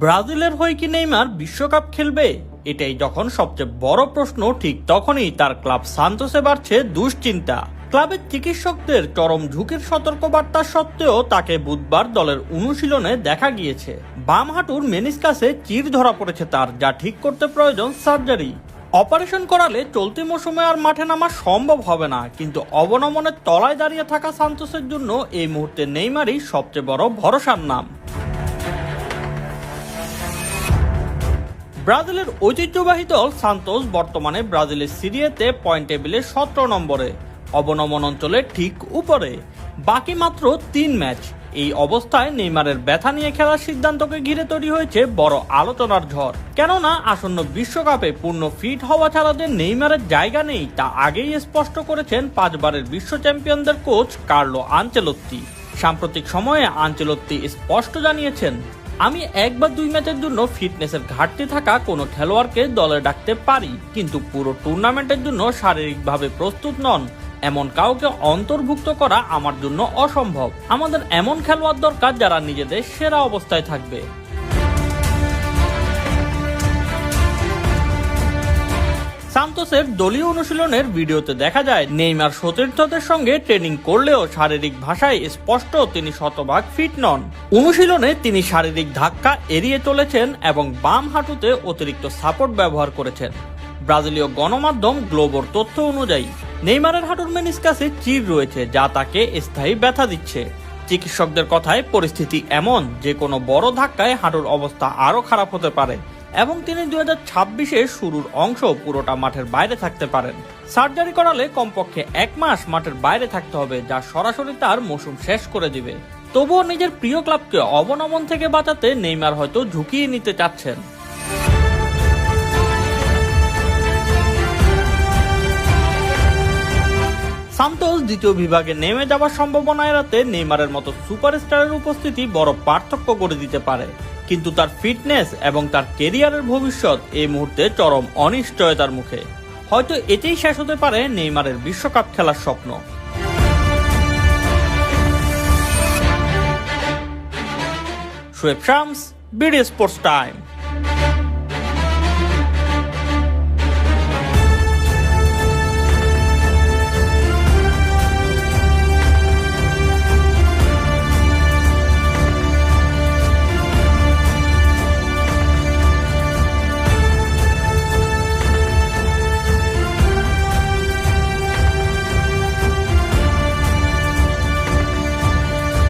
ব্রাজিলের হয়ে কি নেইমার বিশ্বকাপ খেলবে? এটাই যখন সবচেয়ে বড় প্রশ্ন, ঠিক তখনই তার ক্লাব সান্তোসে বাড়ছে দুশ্চিন্তা। ক্লাবের চিকিৎসকদের চরম ঝুঁকির সতর্কবার্তা সত্ত্বেও তাকে বুধবার দলের অনুশীলনে দেখা গিয়েছে। বাম হাঁটুর মেনিসকাসে চির ধরা পড়েছে তার, যা ঠিক করতে প্রয়োজন সার্জারি। অপারেশন করালে চলতি মৌসুমে আর মাঠে নামা সম্ভব হবে না, কিন্তু অবনমনের তলায় দাঁড়িয়ে থাকা সান্তোসের জন্য এই মুহূর্তে নেইমারই সবচেয়ে বড় ভরসার নাম। ব্রাজিলের ঐতিহ্যবাহী দল সান্তোস বর্তমানে ব্রাজিলের সিরিয়াতে পয়েন্ট টেবিলে 17 নম্বরে, অবনমন অঞ্চলের ঠিক উপরে। বাকি মাত্র 3 ম্যাচ। এই অবস্থায় নেইমারের ব্যথা নিয়ে খেলার সিদ্ধান্তকে ঘিরে তৈরি হয়েছে বড় আলোচনার ঝড়। কেননা আসন্ন বিশ্বকাপে পূর্ণ ফিট হওয়া ছাড়া যে নেইমারের জায়গা নেই তা আগেই স্পষ্ট করেছেন 5 বারের বিশ্ব চ্যাম্পিয়নদের কোচ কার্লো আনচেলোত্তি। সাম্প্রতিক সময়ে আনচেলোত্তি স্পষ্ট জানিয়েছেন, আমি 1 বা 2 ম্যাচের জন্য ফিটনেসের ঘাটতি থাকা কোনো খেলোয়াড়কে দলে ডাকতে পারি, কিন্তু পুরো টুর্নামেন্টের জন্য শারীরিকভাবে প্রস্তুত নন এমন কাউকে অন্তর্ভুক্ত করা আমার জন্য অসম্ভব। আমাদের এমন খেলোয়াড় দরকার যারা নিজেদের সেরা অবস্থায় থাকবে। সান্তোসের দলীয় অনুশীলনের ভিডিওতে দেখা যায় নেইমার সতীর্থদের সঙ্গে ট্রেনিং করলেও শারীরিক ভাষায় স্পষ্ট তিনি শতভাগ ফিট নন। অনুশীলনে তিনি শারীরিক ধাক্কা এড়িয়ে চলেছেন এবং বাম হাঁটুতে অতিরিক্ত সাপোর্ট ব্যবহার করেছেন। ব্রাজিলীয় গণমাধ্যম গ্লোবোর তথ্য অনুযায়ী নেইমারের হাঁটুর মেনিসকাসে চির রয়েছে, যা তাকে স্থায়ী ব্যথা দিচ্ছে। চিকিৎসকদের কথায় পরিস্থিতি এমন যে কোনো বড় ধাক্কায় হাঁটুর অবস্থা আরও খারাপ হতে পারে এবং তিনি 2026-এর শুরুর অংশ পুরোটা মাঠের বাইরে থাকতে পারেন। সার্জারি করালে কমপক্ষে 1 মাস মাঠের বাইরে থাকতে হবে, যা সরাসরি তার মৌসুম শেষ করে দিবে। তবুও নিজের প্রিয় ক্লাবকে অবনমন থেকে বাঁচাতে নেইমার হয়তো ঝুঁকিয়ে নিতে চাচ্ছেন। সান্তোস দ্বিতীয় বিভাগে নেমে যাওয়ার সম্ভাবনা এড়াতে নেইমারের মতো সুপারস্টারের উপস্থিতি বড় পার্থক্য করে দিতে পারে, কিন্তু তার ফিটনেস এবং তার কেরিয়ারের ভবিষ্যৎ এই মুহূর্তে চরম অনিশ্চয়তার মুখে। হয়তো এতেই শেষ হতে পারে নেইমারের বিশ্বকাপ খেলার স্বপ্ন। Shoaib Shams, BD sports time.